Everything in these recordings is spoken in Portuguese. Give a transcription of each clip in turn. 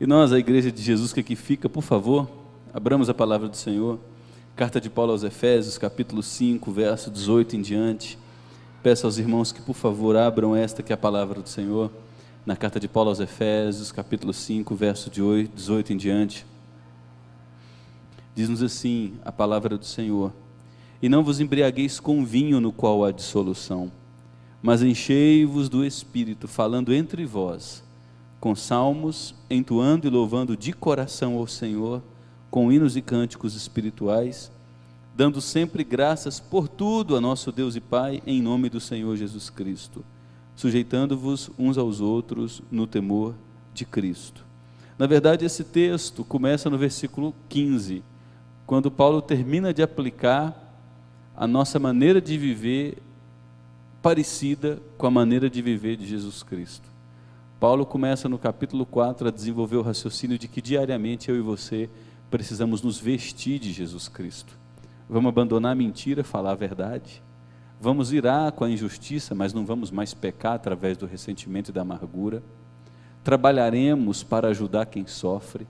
E nós, a igreja de Jesus que aqui fica, por favor, abramos a palavra do Senhor. Carta de Paulo aos Efésios, capítulo 5, verso 18 em diante. Peço aos irmãos que, por favor, abram esta que é a palavra do Senhor. Na carta de Paulo aos Efésios, capítulo 5, verso 18 em diante. Diz-nos assim a palavra do Senhor: E não vos embriagueis com vinho no qual há dissolução, mas enchei-vos do Espírito, falando entre vós, com salmos, entoando e louvando de coração ao Senhor, com hinos e cânticos espirituais, dando sempre graças por tudo a nosso Deus e Pai, em nome do Senhor Jesus Cristo, sujeitando-vos uns aos outros no temor de Cristo. Na verdade, esse texto começa no versículo 15, quando Paulo termina de aplicar a nossa maneira de viver parecida com a maneira de viver de Jesus Cristo. Paulo começa no capítulo 4 a desenvolver o raciocínio de que diariamente eu e você precisamos nos vestir de Jesus Cristo. Vamos abandonar a mentira, falar a verdade. Vamos irar com a injustiça, mas não vamos mais pecar através do ressentimento e da amargura. Trabalharemos para ajudar quem sofre.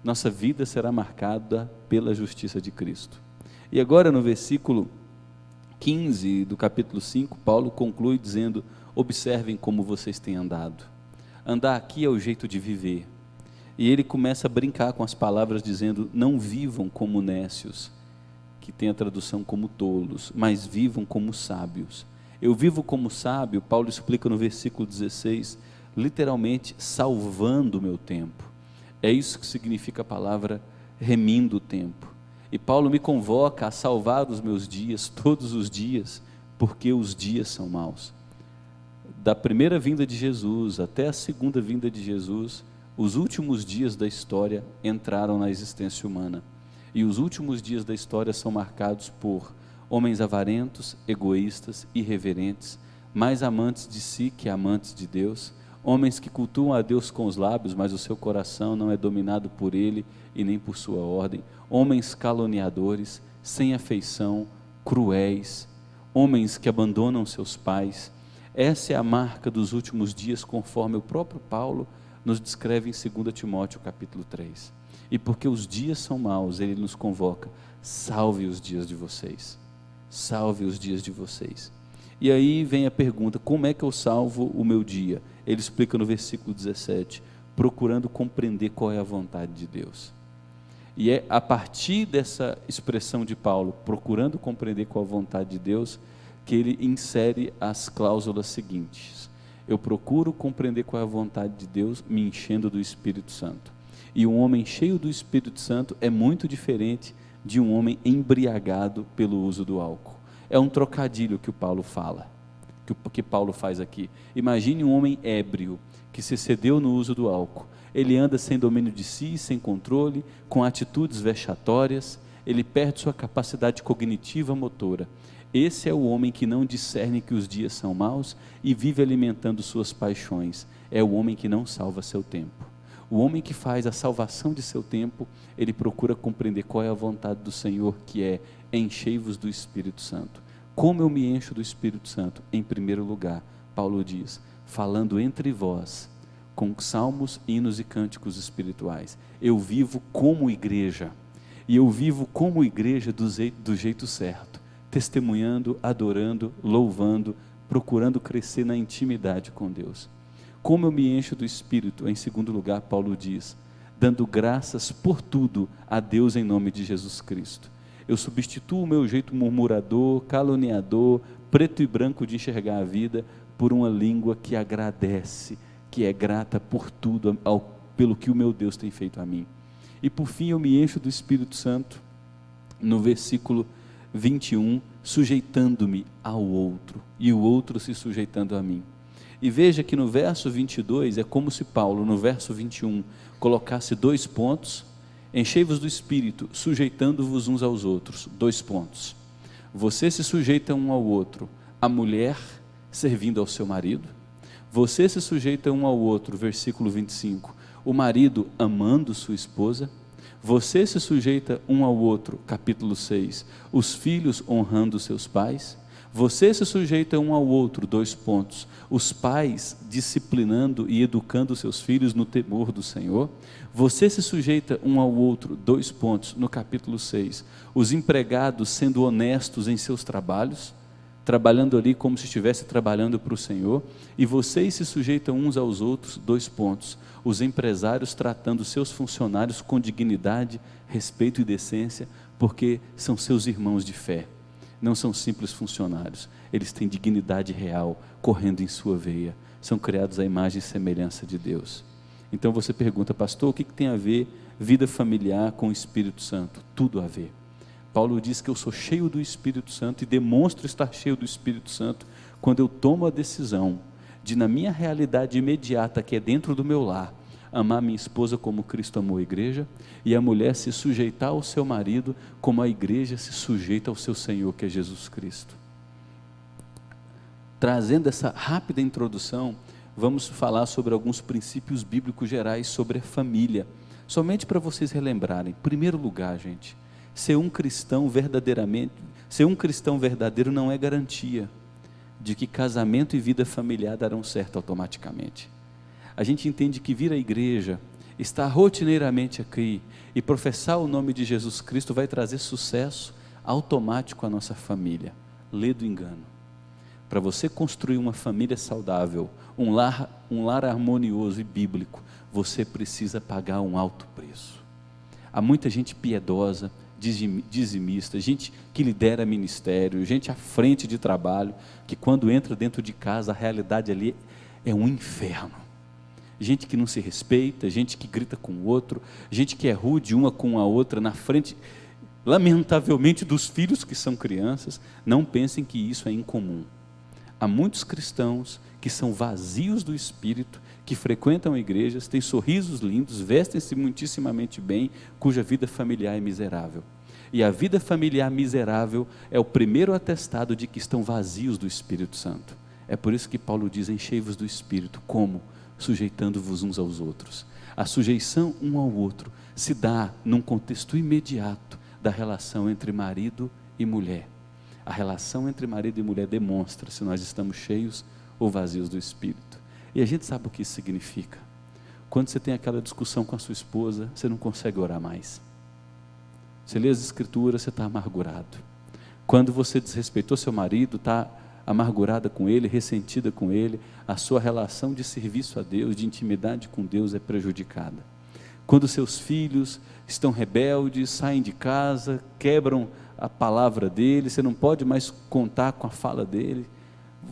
Nossa vida será marcada pela justiça de Cristo. E agora no versículo 15 do capítulo 5, Paulo conclui dizendo: observem como vocês têm andado. Andar aqui é o jeito de viver. E ele começa a brincar com as palavras dizendo: não vivam como nécios, que tem a tradução como tolos, mas vivam como sábios. Eu vivo como sábio, Paulo explica no versículo 16, literalmente salvando o meu tempo. É isso que significa a palavra remindo o tempo. E Paulo me convoca a salvar os meus dias, todos os dias, porque os dias são maus. Da primeira vinda de Jesus até a segunda vinda de Jesus, os últimos dias da história entraram na existência humana. E os últimos dias da história são marcados por homens avarentos, egoístas, irreverentes, mais amantes de si que amantes de Deus, homens que cultuam a Deus com os lábios, mas o seu coração não é dominado por Ele e nem por sua ordem, homens caluniadores, sem afeição, cruéis, homens que abandonam seus pais. Essa é a marca dos últimos dias, conforme o próprio Paulo nos descreve em 2 Timóteo capítulo 3. E porque os dias são maus, ele nos convoca: salve os dias de vocês, salve os dias de vocês. E aí vem a pergunta: como é que eu salvo o meu dia? Ele explica no versículo 17, procurando compreender qual é a vontade de Deus. E é a partir dessa expressão de Paulo, procurando compreender qual a vontade de Deus, que ele insere as cláusulas seguintes: eu procuro compreender qual é a vontade de Deus, me enchendo do Espírito Santo. E um homem cheio do Espírito Santo é muito diferente de um homem embriagado pelo uso do álcool. É um trocadilho que o Paulo fala, que Paulo faz aqui. Imagine um homem ébrio, que se excedeu no uso do álcool. Ele anda sem domínio de si, sem controle, com atitudes vexatórias, ele perde sua capacidade cognitiva motora. Esse é o homem que não discerne que os dias são maus e vive alimentando suas paixões. É o homem que não salva seu tempo. O homem que faz a salvação de seu tempo, ele procura compreender qual é a vontade do Senhor, que é: enchei-vos do Espírito Santo. Como eu me encho do Espírito Santo? Em primeiro lugar, Paulo diz, falando entre vós, com salmos, hinos e cânticos espirituais. Eu vivo como igreja, e eu vivo como igreja do jeito certo, testemunhando, adorando, louvando, procurando crescer na intimidade com Deus. Como eu me encho do Espírito? Em segundo lugar, Paulo diz, dando graças por tudo a Deus em nome de Jesus Cristo. Eu substituo o meu jeito murmurador, caluniador, preto e branco de enxergar a vida, por uma língua que agradece, que é grata por tudo, pelo que o meu Deus tem feito a mim. E por fim eu me encho do Espírito Santo, no versículo 21, sujeitando-me ao outro, e o outro se sujeitando a mim. E veja que no verso 22, é como se Paulo, no verso 21, colocasse 2 pontos: enchei-vos do Espírito, sujeitando-vos uns aos outros. 2 pontos. Você se sujeita um ao outro, a mulher servindo ao seu marido. Você se sujeita um ao outro, versículo 25, o marido amando sua esposa. Você se sujeita um ao outro, capítulo 6, os filhos honrando seus pais. Você se sujeita um ao outro, 2 pontos. Os pais disciplinando e educando seus filhos no temor do Senhor. Você se sujeita um ao outro, 2 pontos, no capítulo 6. Os empregados sendo honestos em seus trabalhos, trabalhando ali como se estivesse trabalhando para o Senhor. E vocês se sujeitam uns aos outros, 2 pontos. Os empresários tratando seus funcionários com dignidade, respeito e decência, porque são seus irmãos de fé. Não são simples funcionários, eles têm dignidade real correndo em sua veia, são criados à imagem e semelhança de Deus. Então você pergunta, pastor, o que tem a ver vida familiar com o Espírito Santo? Tudo a ver. Paulo diz que eu sou cheio do Espírito Santo e demonstro estar cheio do Espírito Santo quando eu tomo a decisão de, na minha realidade imediata, que é dentro do meu lar, amar minha esposa como Cristo amou a igreja, e a mulher se sujeitar ao seu marido como a igreja se sujeita ao seu Senhor, que é Jesus Cristo. Trazendo essa rápida introdução, vamos falar sobre alguns princípios bíblicos gerais sobre a família, somente para vocês relembrarem. Em primeiro lugar, gente, ser um cristão verdadeiro não é garantia de que casamento e vida familiar darão certo automaticamente. A gente entende que vir à igreja, estar rotineiramente aqui e professar o nome de Jesus Cristo vai trazer sucesso automático à nossa família. Lê do engano. Para você construir uma família saudável, um lar harmonioso e bíblico, você precisa pagar um alto preço. Há muita gente piedosa, dizimista, gente que lidera ministério, gente à frente de trabalho, que quando entra dentro de casa, a realidade ali é um inferno. Gente que não se respeita, gente que grita com o outro, gente que é rude uma com a outra na frente, lamentavelmente, dos filhos que são crianças. Não pensem que isso é incomum. Há muitos cristãos que são vazios do Espírito, que frequentam igrejas, têm sorrisos lindos, vestem-se muitíssimamente bem, cuja vida familiar é miserável. E a vida familiar miserável é o primeiro atestado de que estão vazios do Espírito Santo. É por isso que Paulo diz, enchei-vos do Espírito. Como? Sujeitando-vos uns aos outros. A sujeição um ao outro se dá num contexto imediato da relação entre marido e mulher. A relação entre marido e mulher demonstra se nós estamos cheios ou vazios do Espírito. E a gente sabe o que isso significa. Quando você tem aquela discussão com a sua esposa, você não consegue orar mais. Você lê as Escrituras, você está amargurado. Quando você desrespeitou seu marido, está amargurada com ele, ressentida com ele, a sua relação de serviço a Deus, de intimidade com Deus é prejudicada. Quando seus filhos estão rebeldes, saem de casa, quebram a palavra dele, você não pode mais contar com a fala dele,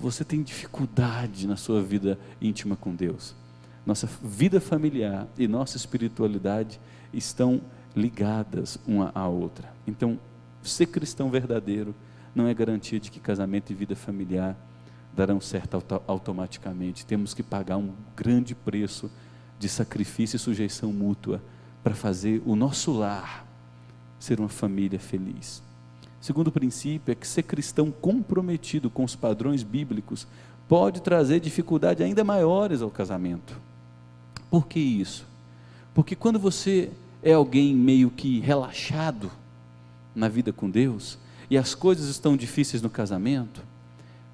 você tem dificuldade na sua vida íntima com Deus. Nossa vida familiar e nossa espiritualidade estão ligadas uma à outra. Então, ser cristão verdadeiro não é garantia de que casamento e vida familiar darão certo automaticamente. Temos que pagar um grande preço de sacrifício e sujeição mútua para fazer o nosso lar ser uma família feliz. Segundo princípio é que ser cristão comprometido com os padrões bíblicos pode trazer dificuldades ainda maiores ao casamento. Por que isso? Porque quando você é alguém meio que relaxado na vida com Deus, e as coisas estão difíceis no casamento,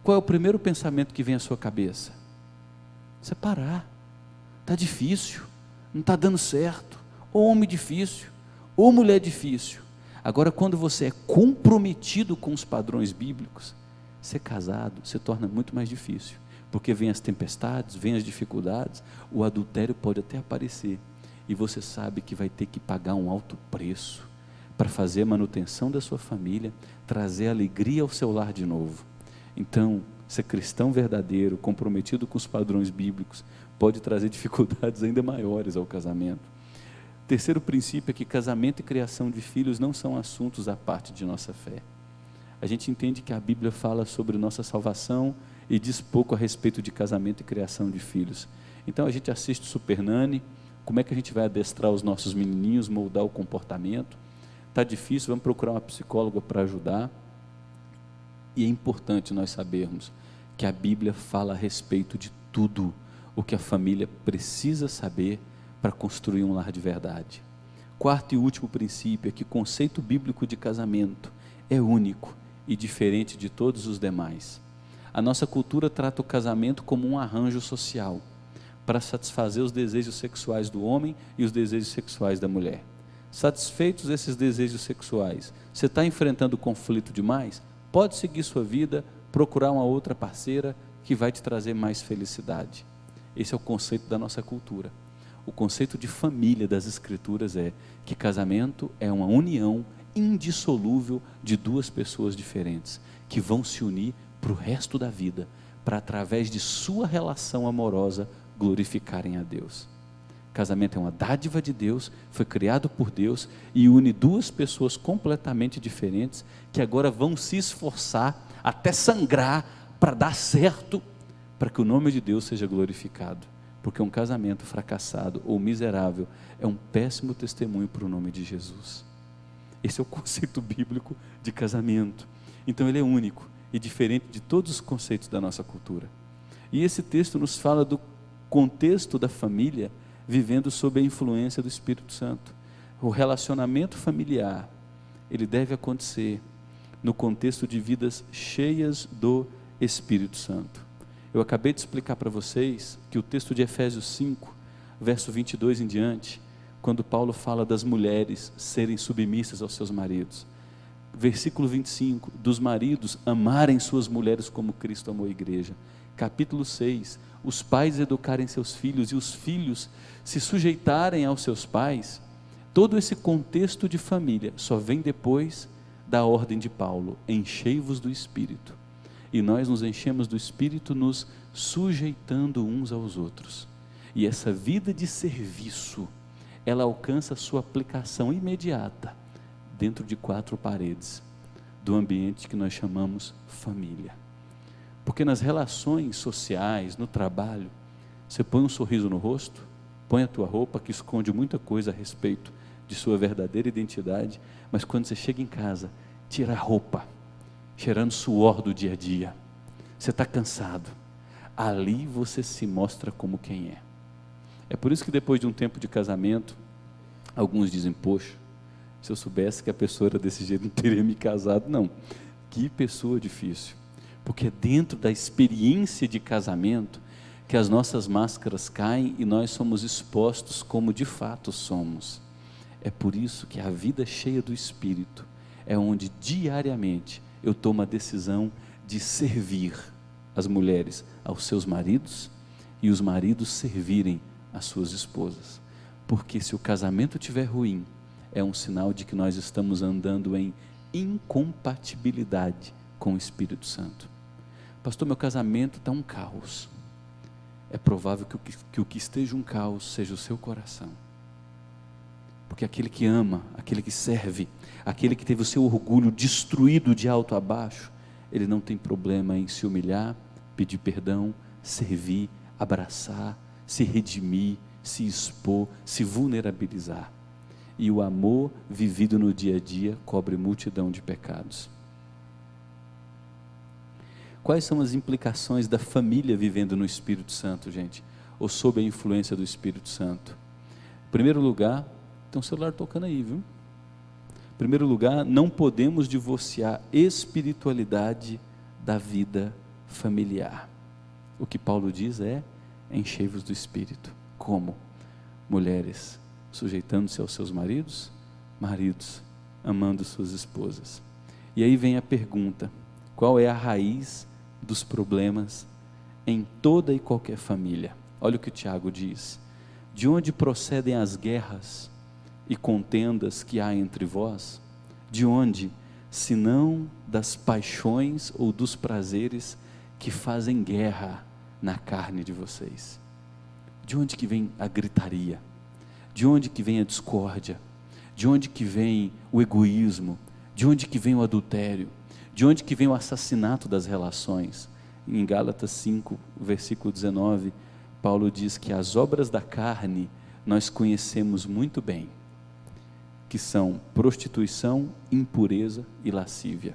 qual é o primeiro pensamento que vem à sua cabeça? Separar. Está difícil, não está dando certo, ou homem difícil, ou mulher difícil. Agora, quando você é comprometido com os padrões bíblicos, ser casado se torna muito mais difícil, porque vem as tempestades, vem as dificuldades, o adultério pode até aparecer, e você sabe que vai ter que pagar um alto preço, para fazer a manutenção da sua família, trazer alegria ao seu lar de novo. Então, ser cristão verdadeiro, comprometido com os padrões bíblicos, pode trazer dificuldades ainda maiores ao casamento. Terceiro princípio é que casamento e criação de filhos não são assuntos à parte de nossa fé. A gente entende que a Bíblia fala sobre nossa salvação e diz pouco a respeito de casamento e criação de filhos. Então a gente assiste Super Nanny, como é que a gente vai adestrar os nossos menininhos, moldar o comportamento? Está difícil, vamos procurar uma psicóloga para ajudar. E é importante nós sabermos que a Bíblia fala a respeito de tudo o que a família precisa saber para construir um lar de verdade. Quarto e último princípio é que o conceito bíblico de casamento é único e diferente de todos os demais. A nossa cultura trata o casamento como um arranjo social para satisfazer os desejos sexuais do homem e os desejos sexuais da mulher. Satisfeitos esses desejos sexuais, você está enfrentando conflito demais? Pode seguir sua vida, procurar uma outra parceira que vai te trazer mais felicidade. Esse é o conceito da nossa cultura. O conceito de família das Escrituras é que casamento é uma união indissolúvel de duas pessoas diferentes, que vão se unir para o resto da vida, para através de sua relação amorosa, glorificarem a Deus. Casamento é uma dádiva de Deus, foi criado por Deus e une duas pessoas completamente diferentes, que agora vão se esforçar, até sangrar, para dar certo, para que o nome de Deus seja glorificado. Porque um casamento fracassado ou miserável é um péssimo testemunho para o nome de Jesus. Esse é o conceito bíblico de casamento. Então ele é único e diferente de todos os conceitos da nossa cultura. E esse texto nos fala do contexto da família vivendo sob a influência do Espírito Santo. O relacionamento familiar, ele deve acontecer no contexto de vidas cheias do Espírito Santo. Eu acabei de explicar para vocês que o texto de Efésios 5, verso 22 em diante, quando Paulo fala das mulheres serem submissas aos seus maridos. Versículo 25, dos maridos amarem suas mulheres como Cristo amou a igreja. Capítulo 6, os pais educarem seus filhos e os filhos se sujeitarem aos seus pais. Todo esse contexto de família só vem depois da ordem de Paulo: enchei-vos do Espírito. E nós nos enchemos do Espírito nos sujeitando uns aos outros. E essa vida de serviço, ela alcança a sua aplicação imediata dentro de quatro paredes do ambiente que nós chamamos família. Porque nas relações sociais, no trabalho, você põe um sorriso no rosto, põe a tua roupa que esconde muita coisa a respeito de sua verdadeira identidade, mas quando você chega em casa, tira a roupa, cheirando suor do dia a dia, você está cansado, ali você se mostra como quem é. É por isso que depois de um tempo de casamento, alguns dizem: poxa, se eu soubesse que a pessoa era desse jeito, não teria me casado. Não, que pessoa difícil, porque é dentro da experiência de casamento que as nossas máscaras caem e nós somos expostos como de fato somos. É por isso que a vida cheia do Espírito é onde diariamente eu tomo a decisão de servir as mulheres aos seus maridos e os maridos servirem as suas esposas. Porque se o casamento estiver ruim, é um sinal de que nós estamos andando em incompatibilidade com o Espírito Santo. Pastor, meu casamento está um caos. É provável que o que esteja um caos seja o seu coração. Porque aquele que ama, aquele que serve, aquele que teve o seu orgulho destruído de alto a baixo, ele não tem problema em se humilhar, pedir perdão, servir, abraçar, se redimir, se expor, se vulnerabilizar. E o amor vivido no dia a dia cobre multidão de pecados. Quais são as implicações da família vivendo no Espírito Santo, gente? Ou sob a influência do Espírito Santo? Em primeiro lugar, tem um celular tocando aí, viu? Em primeiro lugar, não podemos divorciar espiritualidade da vida familiar. O que Paulo diz é: enchei-vos do Espírito. Como? Mulheres sujeitando-se aos seus maridos, maridos amando suas esposas. E aí vem a pergunta: qual é a raiz dos problemas em toda e qualquer família? Olha o que o Tiago diz: de onde procedem as guerras e contendas que há entre vós? De onde, senão das paixões ou dos prazeres que fazem guerra na carne de vocês? De onde que vem a gritaria? De onde que vem a discórdia? De onde que vem o egoísmo? De onde que vem o adultério? De onde que vem o assassinato das relações? Em Gálatas 5, versículo 19, Paulo diz que as obras da carne nós conhecemos muito bem, que são prostituição, impureza e lascívia.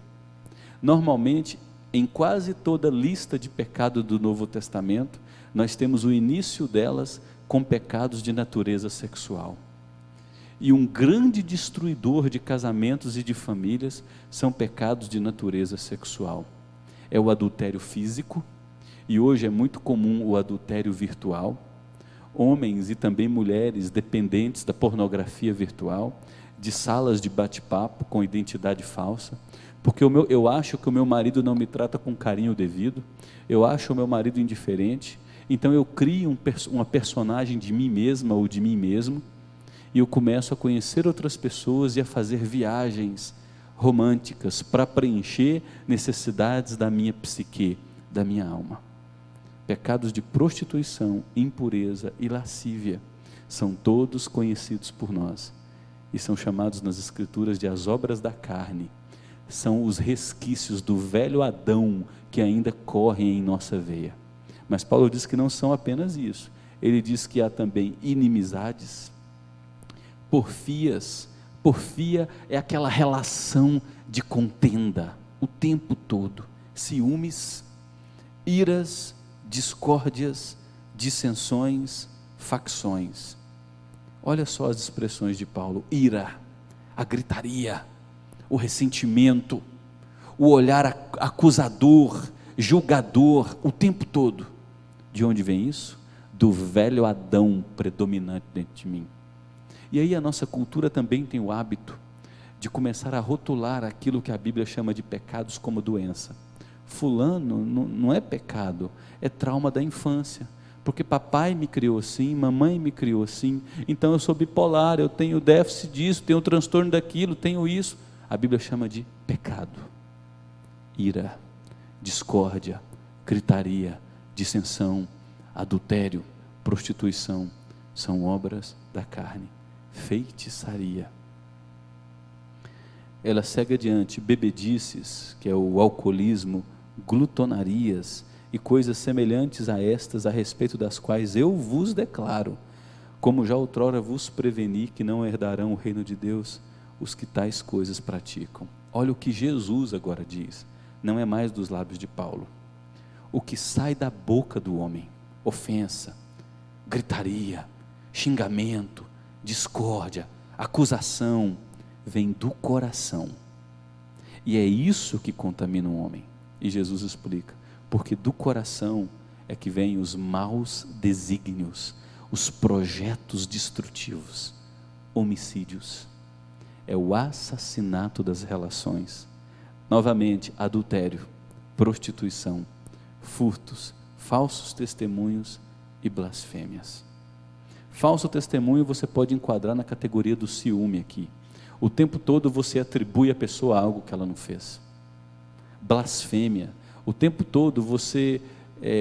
Normalmente, em quase toda lista de pecado do Novo Testamento, nós temos o início delas com pecados de natureza sexual. e um grande destruidor de casamentos e de famílias são pecados de natureza sexual. É o adultério físico, e hoje é muito comum o adultério virtual. Homens e também mulheres dependentes da pornografia virtual, de salas de bate-papo com identidade falsa, porque eu acho que o meu marido não me trata com carinho devido, eu acho o meu marido indiferente, então eu crio uma personagem de mim mesma ou de mim mesmo, e eu começo a conhecer outras pessoas e a fazer viagens românticas para preencher necessidades da minha psique, da minha alma. Pecados de prostituição, impureza e lascívia são todos conhecidos por nós e são chamados nas Escrituras de as obras da carne. São os resquícios do velho Adão que ainda correm em nossa veia. Mas Paulo diz que não são apenas isso. Ele diz que há também inimizades, porfias. Porfia é aquela relação de contenda o tempo todo, ciúmes, iras, discórdias, dissensões, facções. Olha só as expressões de Paulo: ira, a gritaria, o ressentimento, o olhar acusador, julgador, o tempo todo. De onde vem isso? Do velho Adão predominante dentro de mim. E aí a nossa cultura também tem o hábito de começar a rotular aquilo que a Bíblia chama de pecados como doença. Fulano não é pecado, é trauma da infância, porque papai me criou assim, mamãe me criou assim, então eu sou bipolar, eu tenho déficit disso, tenho transtorno daquilo, tenho isso. A Bíblia chama de pecado. Ira, discórdia, gritaria, dissensão, adultério, prostituição, são obras da carne. Feitiçaria. Ela segue adiante: bebedices, que é o alcoolismo, glutonarias e coisas semelhantes a estas, a respeito das quais eu vos declaro, como já outrora vos preveni, que não herdarão o reino de Deus os que tais coisas praticam. Olha o que Jesus agora diz, não é mais dos lábios de Paulo. O que sai da boca do homem, ofensa, gritaria, xingamento, discórdia, acusação, vem do coração, e é isso que contamina o homem. E Jesus explica: porque do coração é que vêm os maus desígnios, os projetos destrutivos, homicídios, é o assassinato das relações, novamente adultério, prostituição, furtos, falsos testemunhos e blasfêmias. Falso testemunho você pode enquadrar na categoria do ciúme aqui. O tempo todo você atribui à pessoa algo que ela não fez. Blasfêmia, o tempo todo você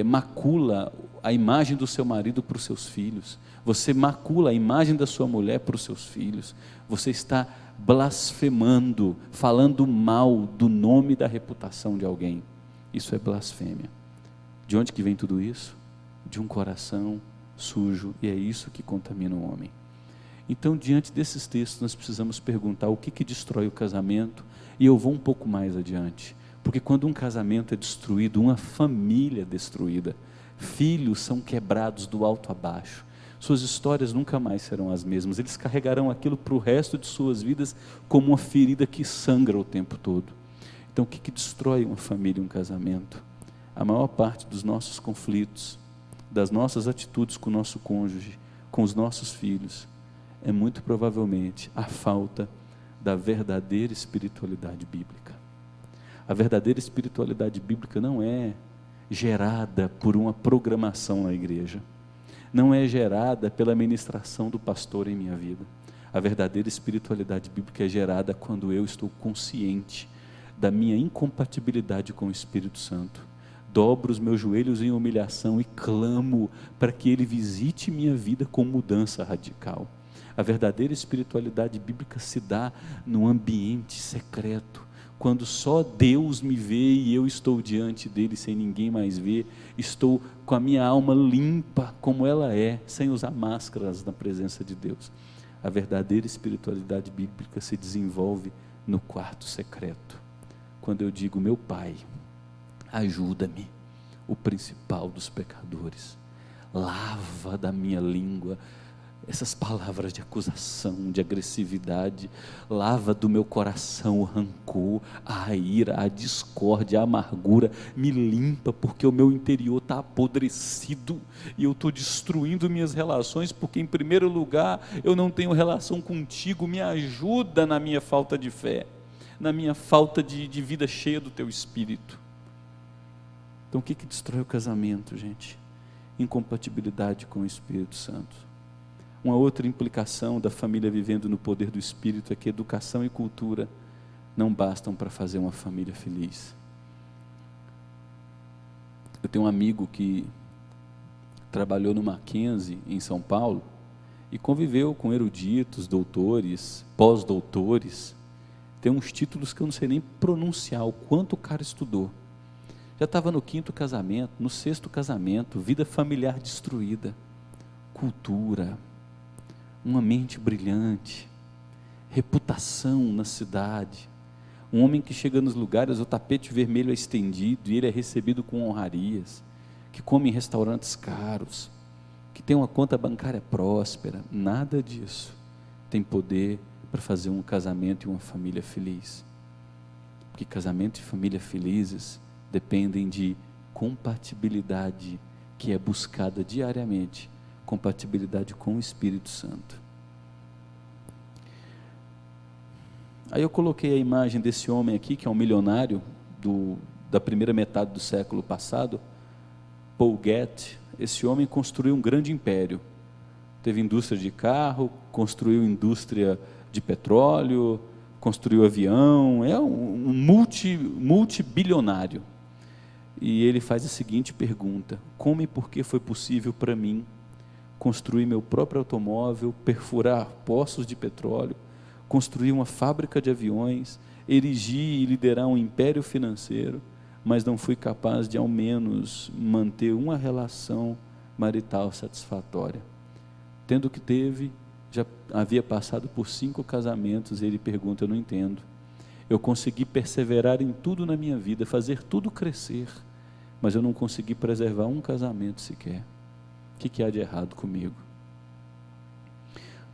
macula a imagem do seu marido para os seus filhos, você macula a imagem da sua mulher para os seus filhos, você está blasfemando, falando mal do nome e da reputação de alguém. Isso é blasfêmia. De onde que vem tudo isso? De um coração sujo, e é isso que contamina o homem. Então, diante desses textos, nós precisamos perguntar o que destrói o casamento, e eu vou um pouco mais adiante, porque quando um casamento é destruído, uma família é destruída, filhos são quebrados do alto a baixo, suas histórias nunca mais serão as mesmas, eles carregarão aquilo para o resto de suas vidas como uma ferida que sangra o tempo todo. Então, o que destrói uma família e um casamento? A maior parte dos nossos conflitos, das nossas atitudes com o nosso cônjuge, com os nossos filhos, é muito provavelmente a falta da verdadeira espiritualidade bíblica. A verdadeira espiritualidade bíblica não é gerada por uma programação na igreja, não é gerada pela ministração do pastor em minha vida. A verdadeira espiritualidade bíblica é gerada quando eu estou consciente da minha incompatibilidade com o Espírito Santo, dobro os meus joelhos em humilhação e clamo para que Ele visite minha vida com mudança radical. A verdadeira espiritualidade bíblica se dá num ambiente secreto, quando só Deus me vê e eu estou diante dele sem ninguém mais ver, estou com a minha alma limpa como ela é, sem usar máscaras na presença de Deus. A verdadeira espiritualidade bíblica se desenvolve no quarto secreto, quando eu digo: meu Pai, ajuda-me, o principal dos pecadores, lava da minha língua, essas palavras de acusação, de agressividade, lava do meu coração o rancor, a ira, a discórdia, a amargura, me limpa, porque o meu interior está apodrecido, e eu estou destruindo minhas relações, porque em primeiro lugar, eu não tenho relação contigo, me ajuda na minha falta de fé, na minha falta de vida cheia do teu Espírito. Então o que destrói o casamento, gente? Incompatibilidade com o Espírito Santo. Uma outra implicação da família vivendo no poder do Espírito é que educação e cultura não bastam para fazer uma família feliz. Eu tenho um amigo que trabalhou no Mackenzie, em São Paulo, e conviveu com eruditos, doutores, pós-doutores. Tem uns títulos que eu não sei nem pronunciar, o quanto o cara estudou. Já estava no 5º casamento, no 6º casamento, vida familiar destruída, cultura, uma mente brilhante, reputação na cidade, um homem que chega nos lugares, o tapete vermelho é estendido e ele é recebido com honrarias, que come em restaurantes caros, que tem uma conta bancária próspera. Nada disso tem poder para fazer um casamento e uma família feliz, porque casamento e família felizes dependem de compatibilidade, que é buscada diariamente, compatibilidade com o Espírito Santo. Aí eu coloquei a imagem desse homem aqui, que é um milionário da primeira metade do século passado, Paul Getty. Esse homem construiu um grande império, teve indústria de carro, construiu indústria de petróleo, construiu avião, é um multibilionário. E ele faz a seguinte pergunta: como e por que foi possível para mim construir meu próprio automóvel, perfurar poços de petróleo, construir uma fábrica de aviões, erigir e liderar um império financeiro, mas não fui capaz de ao menos manter uma relação marital satisfatória? Tendo que teve, já havia passado por 5 casamentos, e ele pergunta: eu não entendo, eu consegui perseverar em tudo na minha vida, fazer tudo crescer, mas eu não consegui preservar um casamento sequer. O que há de errado comigo?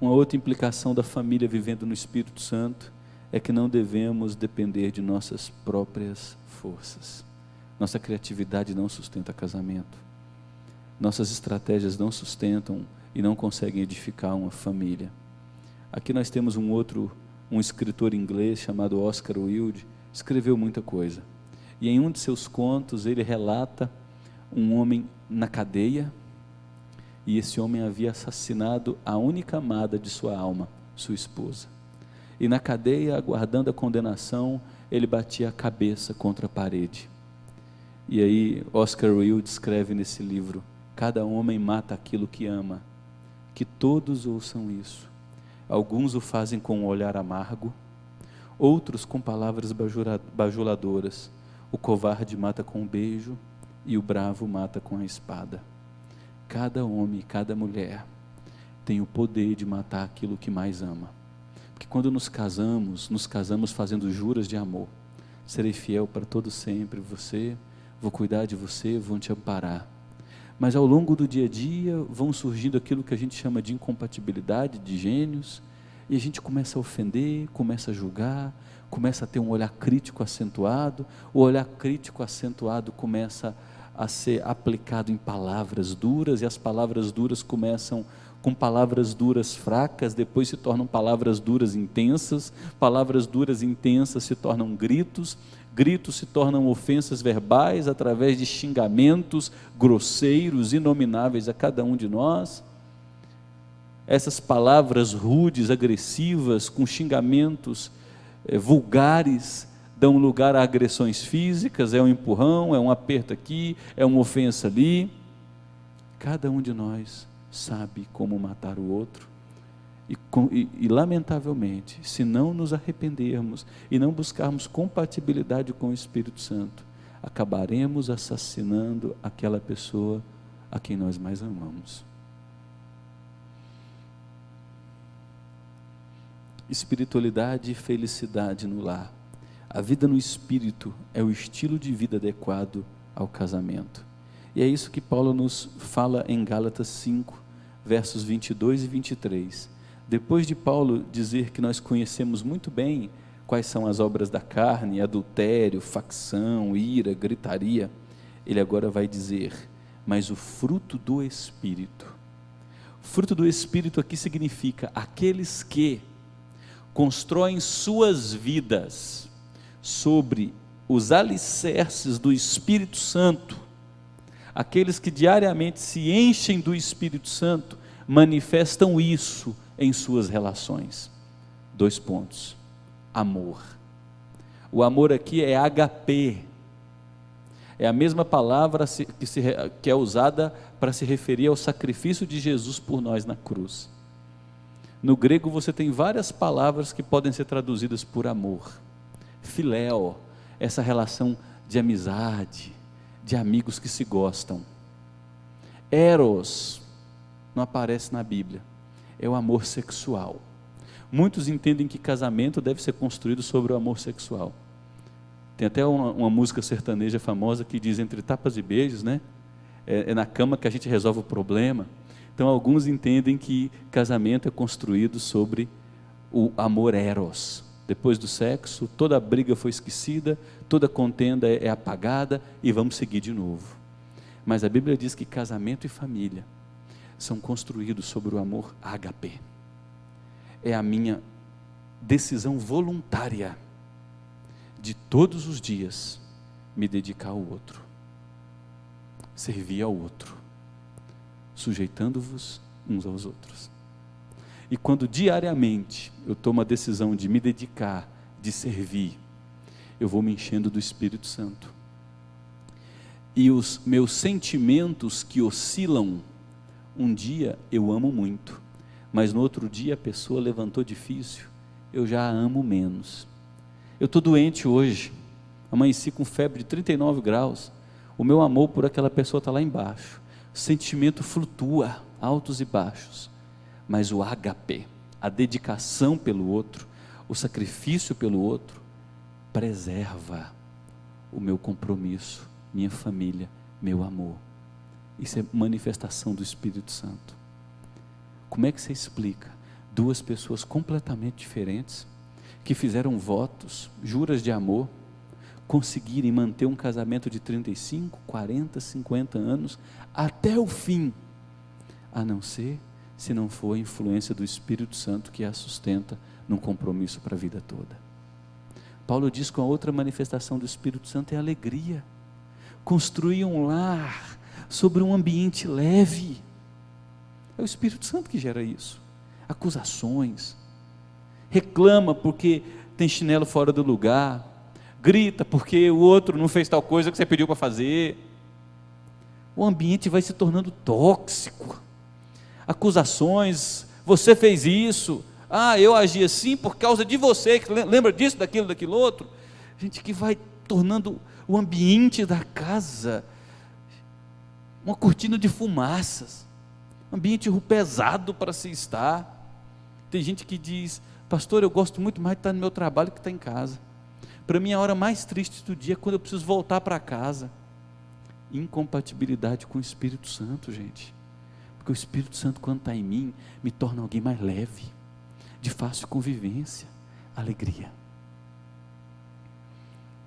Uma outra implicação da família vivendo no Espírito Santo é que não devemos depender de nossas próprias forças. Nossa criatividade não sustenta casamento. Nossas estratégias não sustentam e não conseguem edificar uma família. Aqui nós temos um escritor inglês chamado Oscar Wilde, escreveu muita coisa. E em um de seus contos ele relata um homem na cadeia, e esse homem havia assassinado a única amada de sua alma, sua esposa. E na cadeia, aguardando a condenação, ele batia a cabeça contra a parede. E aí Oscar Wilde escreve nesse livro: cada homem mata aquilo que ama. Que todos ouçam isso. Alguns o fazem com um olhar amargo, outros com palavras bajuladoras. O covarde mata com um beijo e o bravo mata com a espada. Cada homem, cada mulher tem o poder de matar aquilo que mais ama. Porque quando nos casamos fazendo juras de amor. Serei fiel para todo sempre, vou cuidar de você, vou te amparar. Mas ao longo do dia a dia vão surgindo aquilo que a gente chama de incompatibilidade, de gênios, e a gente começa a ofender, começa a julgar, começa a ter um olhar crítico acentuado. O olhar crítico acentuado começa a ser aplicado em palavras duras, e as palavras duras começam com palavras duras fracas, depois se tornam palavras duras intensas se tornam gritos se tornam ofensas verbais, através de xingamentos grosseiros, inomináveis a cada um de nós. Essas palavras rudes, agressivas, com xingamentos vulgares, dão lugar a agressões físicas, é um empurrão, é um aperto aqui, é uma ofensa ali. Cada um de nós sabe como matar o outro, e lamentavelmente, se não nos arrependermos e não buscarmos compatibilidade com o Espírito Santo, acabaremos assassinando aquela pessoa a quem nós mais amamos. Espiritualidade e felicidade no lar. A vida no Espírito é o estilo de vida adequado ao casamento. E é isso que Paulo nos fala em Gálatas 5, versos 22 e 23. Depois de Paulo dizer que nós conhecemos muito bem quais são as obras da carne, adultério, facção, ira, gritaria, ele agora vai dizer: mas o fruto do Espírito. Fruto do Espírito aqui significa aqueles que constroem suas vidas sobre os alicerces do Espírito Santo, aqueles que diariamente se enchem do Espírito Santo, manifestam isso em suas relações. 2 pontos. Amor. O amor aqui é HP. É a mesma palavra que é usada para se referir ao sacrifício de Jesus por nós na cruz. No grego você tem várias palavras que podem ser traduzidas por amor. Filéo, essa relação de amizade, de amigos que se gostam. Eros, não aparece na Bíblia, é o amor sexual. Muitos entendem que casamento deve ser construído sobre o amor sexual. Tem até uma música sertaneja famosa que diz: entre tapas e beijos, né? É na cama que a gente resolve o problema. Então alguns entendem que casamento é construído sobre o amor eros. Depois do sexo, toda a briga foi esquecida, toda contenda é apagada e vamos seguir de novo. Mas a Bíblia diz que casamento e família são construídos sobre o amor ágape. É a minha decisão voluntária de todos os dias me dedicar ao outro, servir ao outro, sujeitando-vos uns aos outros. E quando diariamente eu tomo a decisão de me dedicar, de servir, eu vou me enchendo do Espírito Santo. E os meus sentimentos que oscilam, um dia eu amo muito, mas no outro dia a pessoa levantou difícil, eu já a amo menos. Eu estou doente hoje, amanheci com febre de 39 graus, o meu amor por aquela pessoa está lá embaixo, o sentimento flutua, altos e baixos, mas o HP, a dedicação pelo outro, o sacrifício pelo outro, preserva o meu compromisso, minha família, meu amor. Isso é manifestação do Espírito Santo. Como é que você explica 2 pessoas completamente diferentes, que fizeram votos, juras de amor, conseguirem manter um casamento de 35, 40, 50 anos, até o fim, a não ser se não for a influência do Espírito Santo que a sustenta num compromisso para a vida toda. Paulo diz que a outra manifestação do Espírito Santo é a alegria. Construir um lar sobre um ambiente leve. É o Espírito Santo que gera isso. Acusações, reclama porque tem chinelo fora do lugar, grita porque o outro não fez tal coisa que você pediu para fazer. O ambiente vai se tornando tóxico. Acusações: você fez isso, eu agi assim por causa de você, que lembra disso, daquilo outro. Gente, que vai tornando o ambiente da casa uma cortina de fumaças, um ambiente pesado para se estar. Tem gente que diz: pastor, eu gosto muito mais de estar no meu trabalho que estar em casa. Para mim a hora mais triste do dia é quando eu preciso voltar para casa. Incompatibilidade com o Espírito Santo, gente. Porque o Espírito Santo, quando está em mim, me torna alguém mais leve, de fácil convivência, alegria,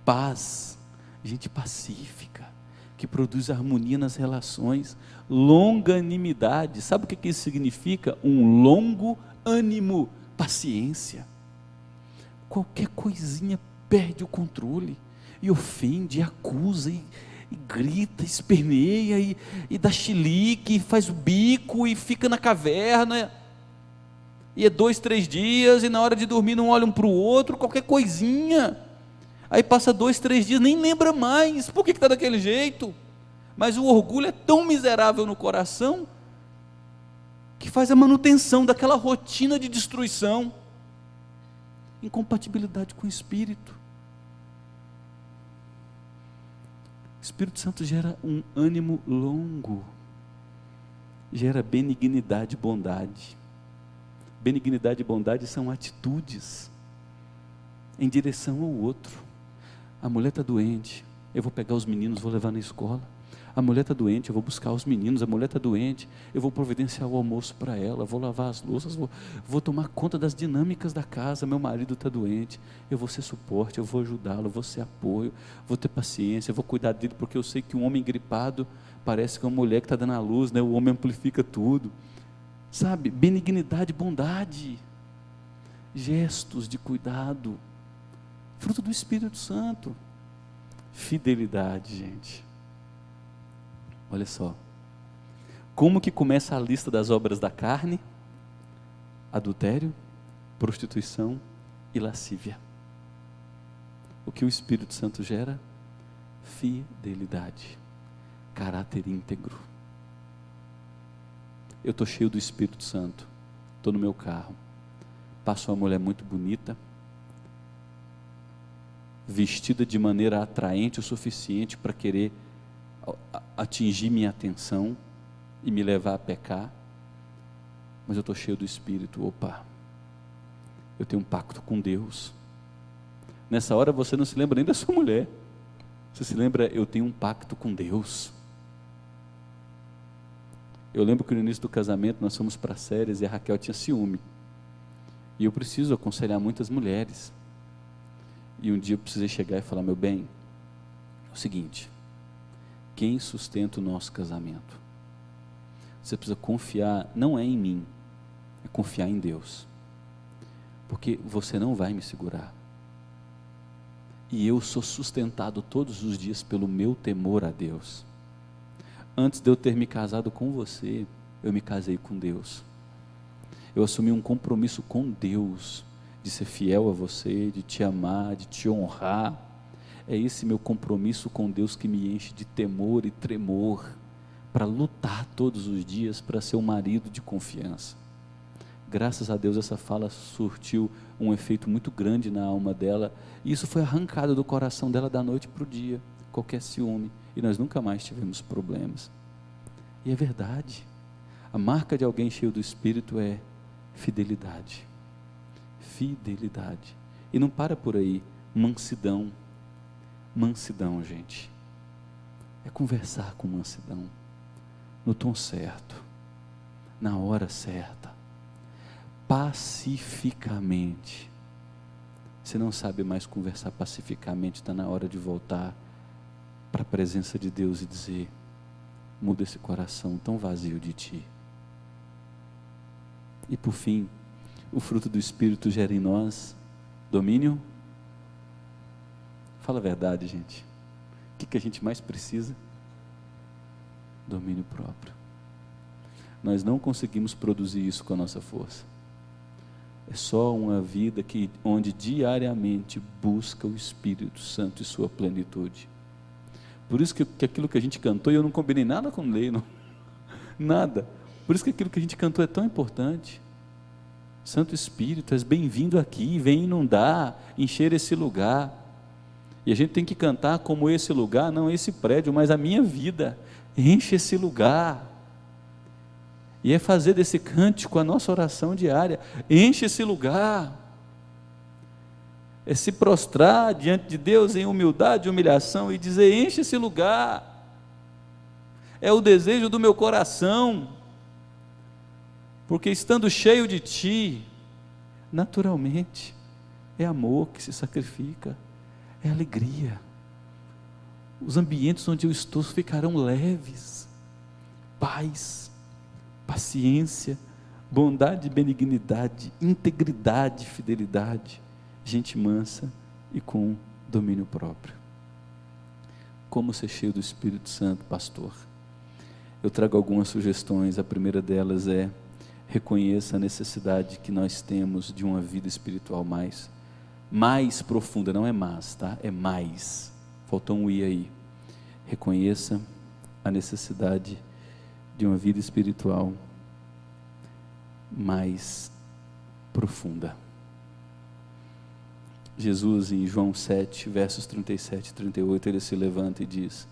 paz, gente pacífica, que produz harmonia nas relações, longanimidade. Sabe o que isso significa? Um longo ânimo, paciência. Qualquer coisinha perde o controle, e ofende, e acusa, e grita, esperneia, e dá chilique, e faz o bico, e fica na caverna, e é 2, 3 dias, e na hora de dormir não olha um para o outro, qualquer coisinha, aí passa 2, 3 dias, nem lembra mais, por que está daquele jeito? Mas o orgulho é tão miserável no coração, que faz a manutenção daquela rotina de destruição. Incompatibilidade com o Espírito. O Espírito Santo gera um ânimo longo, gera benignidade e bondade. Benignidade e bondade são atitudes em direção ao outro. A mulher está doente, eu vou pegar os meninos, vou levar na escola. A mulher está doente, eu vou buscar os meninos. A mulher está doente, eu vou providenciar o almoço para ela, vou lavar as louças, vou tomar conta das dinâmicas da casa. Meu marido está doente, eu vou ser suporte, eu vou ajudá-lo, eu vou ser apoio, vou ter paciência, eu vou cuidar dele, porque eu sei que um homem gripado parece que é uma mulher que está dando à luz, né? O homem amplifica tudo, sabe? Benignidade, bondade, gestos de cuidado, fruto do Espírito Santo. Fidelidade, gente. Olha só, como que começa a lista das obras da carne? Adultério, prostituição e lascívia. O que o Espírito Santo gera? Fidelidade, caráter íntegro. Eu estou cheio do Espírito Santo, estou no meu carro, passo uma mulher muito bonita, vestida de maneira atraente o suficiente para querer atingir minha atenção e me levar a pecar, mas eu estou cheio do Espírito. Opa, eu tenho um pacto com Deus. Nessa hora você não se lembra nem da sua mulher, você se lembra, eu tenho um pacto com Deus. Eu lembro que no início do casamento nós fomos para Séries e a Raquel tinha ciúme, e eu preciso aconselhar muitas mulheres, e um dia eu precisei chegar e falar: meu bem, é o seguinte, quem sustenta o nosso casamento? Você precisa confiar, não é em mim, é confiar em Deus, porque você não vai me segurar, e eu sou sustentado todos os dias pelo meu temor a Deus. Antes de eu ter me casado com você, eu me casei com Deus, eu assumi um compromisso com Deus, de ser fiel a você, de te amar, de te honrar. É esse meu compromisso com Deus que me enche de temor e tremor, para lutar todos os dias, para ser um marido de confiança. Graças a Deus essa fala surtiu um efeito muito grande na alma dela, e isso foi arrancado do coração dela da noite para o dia, qualquer ciúme, e nós nunca mais tivemos problemas. E é verdade, a marca de alguém cheio do Espírito é fidelidade. Fidelidade. E não para por aí. Mansidão. Mansidão, gente, é conversar com mansidão, no tom certo, na hora certa, pacificamente. Você não sabe mais conversar pacificamente, está na hora de voltar para a presença de Deus e dizer: muda esse coração tão vazio de ti. E por fim, o fruto do Espírito gera em nós domínio. Fala a verdade, gente. O que a gente mais precisa? Domínio próprio. Nós não conseguimos produzir isso com a nossa força. É só uma vida onde diariamente busca o Espírito Santo e sua plenitude. Por isso que aquilo que a gente cantou, e eu não combinei nada com lei, não. Nada. Por isso que aquilo que a gente cantou é tão importante. Santo Espírito, és bem-vindo aqui, vem inundar, encher esse lugar. E a gente tem que cantar como esse lugar, não esse prédio, mas a minha vida, enche esse lugar. E é fazer desse cântico a nossa oração diária: enche esse lugar. É se prostrar diante de Deus em humildade e humilhação e dizer: enche esse lugar. É o desejo do meu coração, porque estando cheio de Ti, naturalmente, é amor que se sacrifica, é alegria. Os ambientes onde eu estou ficarão leves, paz, paciência, bondade, benignidade, integridade, fidelidade, gente mansa e com domínio próprio. Como ser cheio do Espírito Santo, pastor? Eu trago algumas sugestões. A primeira delas é: reconheça a necessidade que nós temos de uma vida espiritual mais profunda, não é mais, tá? É mais, faltou um i aí. Reconheça a necessidade de uma vida espiritual mais profunda. Jesus, em João 7, versos 37 e 38, ele se levanta e diz: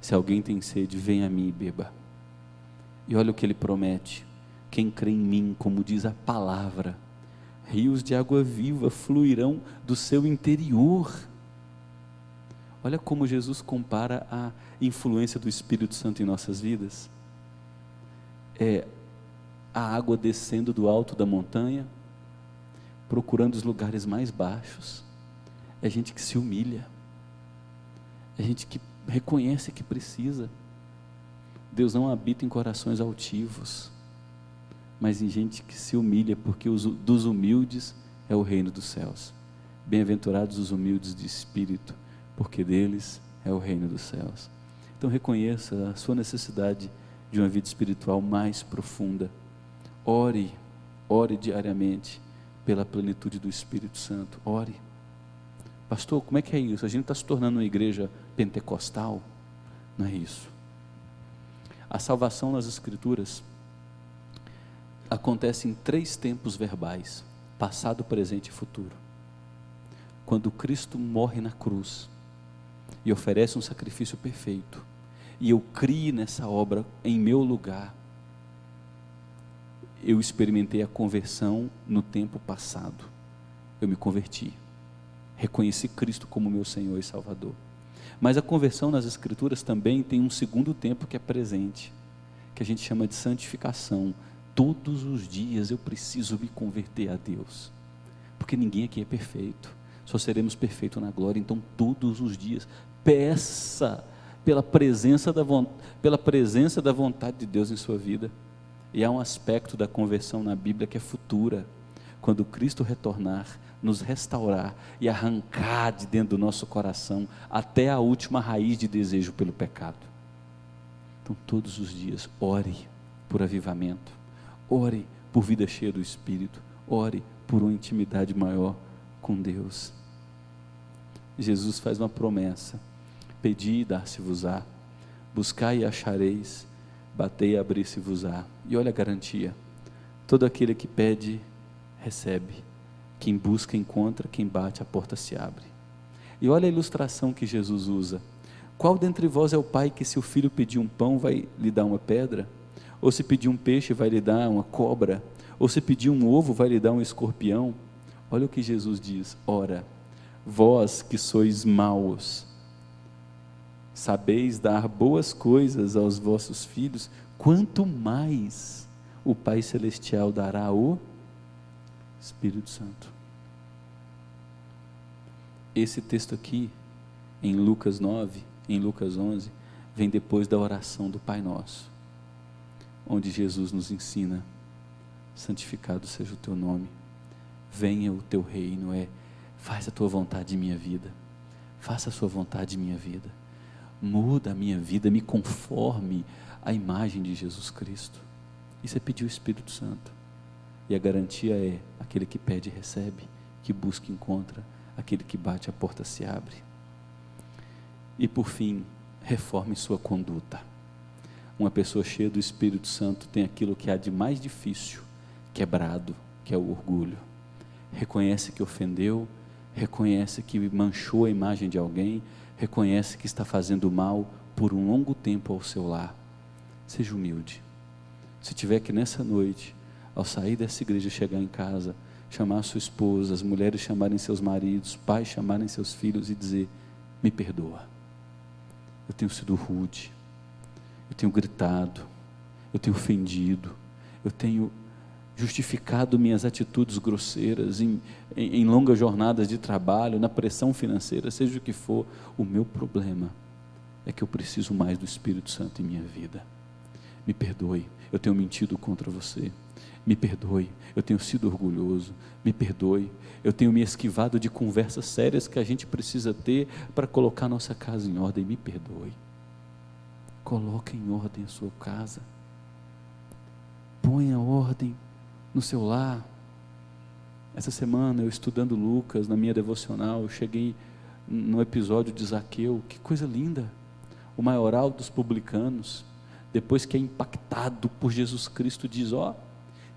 se alguém tem sede, venha a mim e beba. E olha o que ele promete: quem crê em mim, como diz a palavra, rios de água viva fluirão do seu interior. Olha como Jesus compara a influência do Espírito Santo em nossas vidas. É a água descendo do alto da montanha, procurando os lugares mais baixos. É gente que se humilha, é gente que reconhece que precisa. Deus não habita em corações altivos, mas em gente que se humilha, porque dos humildes é o reino dos céus. Bem-aventurados os humildes de espírito, porque deles é o reino dos céus. Então reconheça a sua necessidade de uma vida espiritual mais profunda. Ore diariamente pela plenitude do Espírito Santo. Ore. Pastor, como é que é isso? A gente está se tornando uma igreja pentecostal? Não é isso. A salvação nas Escrituras acontece em 3 tempos verbais: passado, presente e futuro. Quando Cristo morre na cruz e oferece um sacrifício perfeito, e eu criei nessa obra em meu lugar, eu experimentei a conversão no tempo passado. Eu me converti, reconheci Cristo como meu Senhor e Salvador. Mas a conversão nas Escrituras também tem um segundo tempo que é presente, que a gente chama de santificação. Todos os dias eu preciso me converter a Deus, porque ninguém aqui é perfeito, só seremos perfeitos na glória. Então todos os dias peça pela presença da vontade de Deus em sua vida. E há um aspecto da conversão na Bíblia que é futura, quando Cristo retornar, nos restaurar e arrancar de dentro do nosso coração até a última raiz de desejo pelo pecado. Então todos os dias ore por avivamento, ore por vida cheia do Espírito, ore por uma intimidade maior com Deus. Jesus faz uma promessa: pedi e dar-se-vos-á, buscai e achareis, batei e abrir-se-vos-á. E olha a garantia: todo aquele que pede, recebe, quem busca, encontra, quem bate, a porta se abre. E olha a ilustração que Jesus usa: qual dentre vós é o pai que, se o filho pedir um pão, vai lhe dar uma pedra? Ou se pedir um peixe, vai lhe dar uma cobra? Ou se pedir um ovo, vai lhe dar um escorpião? Olha o que Jesus diz: ora, vós que sois maus, sabeis dar boas coisas aos vossos filhos, quanto mais o Pai Celestial dará o Espírito Santo. Esse texto aqui, em Lucas 9, em Lucas 11, vem depois da oração do Pai Nosso, onde Jesus nos ensina: santificado seja o teu nome, venha o teu reino, faz a tua vontade em minha vida, faça a sua vontade em minha vida, muda a minha vida, me conforme à imagem de Jesus Cristo. Isso é pedir o Espírito Santo, e a garantia é: aquele que pede recebe, que busca encontra, aquele que bate a porta se abre. E por fim, reforme sua conduta. Uma pessoa cheia do Espírito Santo tem aquilo que há de mais difícil quebrado, que é o orgulho. Reconhece que ofendeu, reconhece que manchou a imagem de alguém, reconhece que está fazendo mal por um longo tempo ao seu lar. Seja humilde. Se tiver que nessa noite, ao sair dessa igreja, chegar em casa, chamar a sua esposa, as mulheres chamarem seus maridos, pais chamarem seus filhos e dizer: me perdoa, eu tenho sido rude, eu tenho gritado, eu tenho ofendido, eu tenho justificado minhas atitudes grosseiras em longas jornadas de trabalho, na pressão financeira, seja o que for. O meu problema é que eu preciso mais do Espírito Santo em minha vida. Me perdoe, eu tenho mentido contra você. Me perdoe, eu tenho sido orgulhoso. Me perdoe, eu tenho me esquivado de conversas sérias que a gente precisa ter para colocar nossa casa em ordem. Me perdoe. Coloque em ordem a sua casa, ponha ordem no seu lar. Essa semana, eu estudando Lucas, na minha devocional, eu cheguei no episódio de Zaqueu. Que coisa linda! O maioral dos publicanos, depois que é impactado por Jesus Cristo, diz: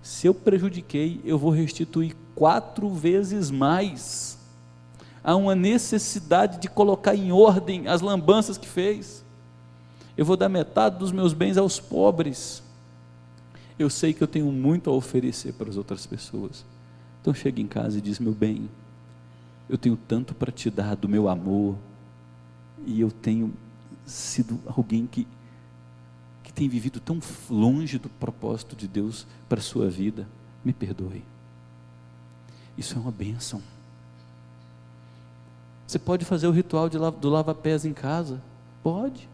se eu prejudiquei, eu vou restituir 4 vezes mais. Há uma necessidade de colocar em ordem as lambanças que fez. Eu vou dar metade dos meus bens aos pobres. Eu sei que eu tenho muito a oferecer para as outras pessoas. Então chega em casa e diz: meu bem, eu tenho tanto para te dar do meu amor, e eu tenho sido alguém que tem vivido tão longe do propósito de Deus para a sua vida, me perdoe. Isso é uma bênção. Você pode fazer o ritual do lava-pés em casa? Pode.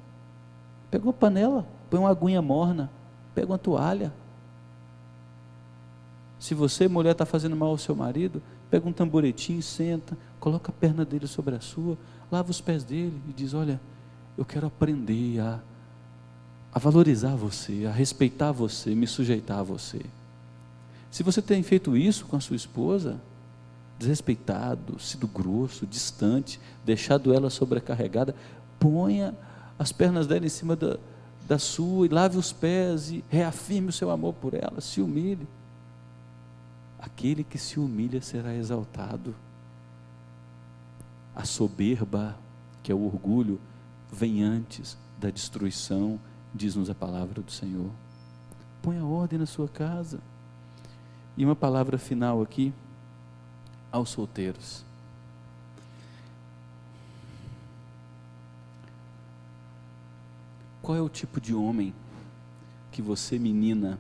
Pega uma panela, põe uma aguinha morna, pega uma toalha. Se você, mulher, está fazendo mal ao seu marido, pega um tamboretinho, senta, coloca a perna dele sobre a sua, lava os pés dele e diz: olha, eu quero aprender a valorizar você, a respeitar você, me sujeitar a você. Se você tem feito isso com a sua esposa, desrespeitado, sido grosso, distante, deixado ela sobrecarregada, ponha as pernas dela em cima da sua e lave os pés e reafirme o seu amor por ela, se humilhe. Aquele que se humilha será exaltado. A soberba, que é o orgulho, vem antes da destruição, diz-nos a palavra do Senhor. Ponha ordem na sua casa. E uma palavra final aqui aos solteiros. Qual é o tipo de homem que você, menina,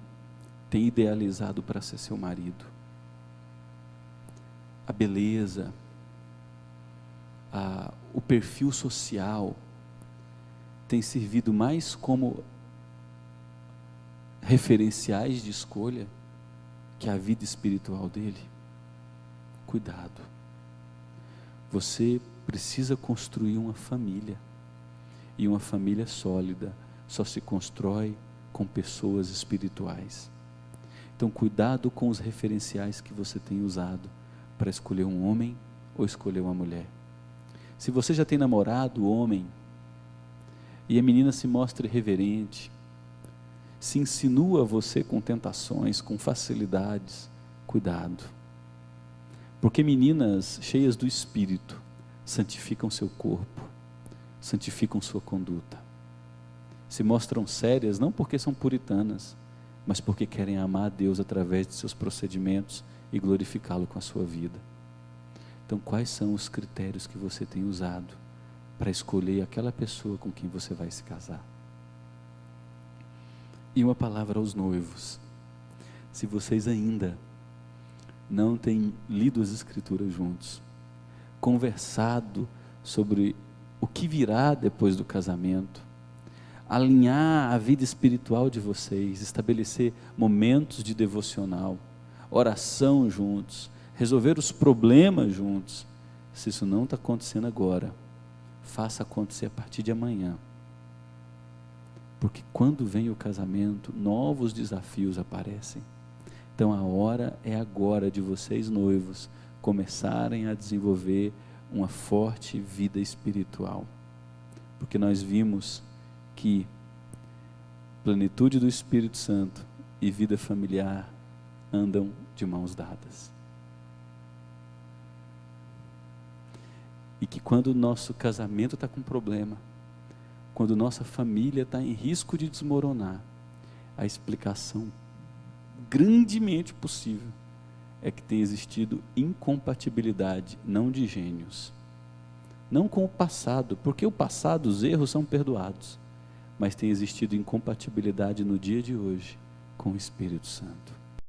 tem idealizado para ser seu marido? A beleza, o perfil social tem servido mais como referenciais de escolha que a vida espiritual dele? Cuidado. Você precisa construir uma família, e uma família sólida só se constrói com pessoas espirituais. Então, cuidado com os referenciais que você tem usado para escolher um homem ou escolher uma mulher. Se você já tem namorado, homem, e a menina se mostra irreverente, se insinua a você com tentações, com facilidades, cuidado. Porque meninas cheias do Espírito santificam seu corpo, santificam sua conduta. Se mostram sérias não porque são puritanas, mas porque querem amar a Deus através de seus procedimentos e glorificá-lo com a sua vida. Então, quais são os critérios que você tem usado para escolher aquela pessoa com quem você vai se casar? E uma palavra aos noivos: se vocês ainda não têm lido as Escrituras juntos, conversado sobre o que virá depois do casamento, alinhar a vida espiritual de vocês, estabelecer momentos de devocional, oração juntos, resolver os problemas juntos. Se isso não está acontecendo agora, faça acontecer a partir de amanhã. Porque quando vem o casamento, novos desafios aparecem. Então a hora é agora de vocês, noivos, começarem a desenvolver uma forte vida espiritual. Porque nós vimos que plenitude do Espírito Santo e vida familiar andam de mãos dadas. E que quando o nosso casamento está com problema, quando nossa família está em risco de desmoronar, a explicação grandemente possível é que tem existido incompatibilidade, não de gênios, não com o passado, porque o passado, os erros são perdoados, mas tem existido incompatibilidade no dia de hoje com o Espírito Santo.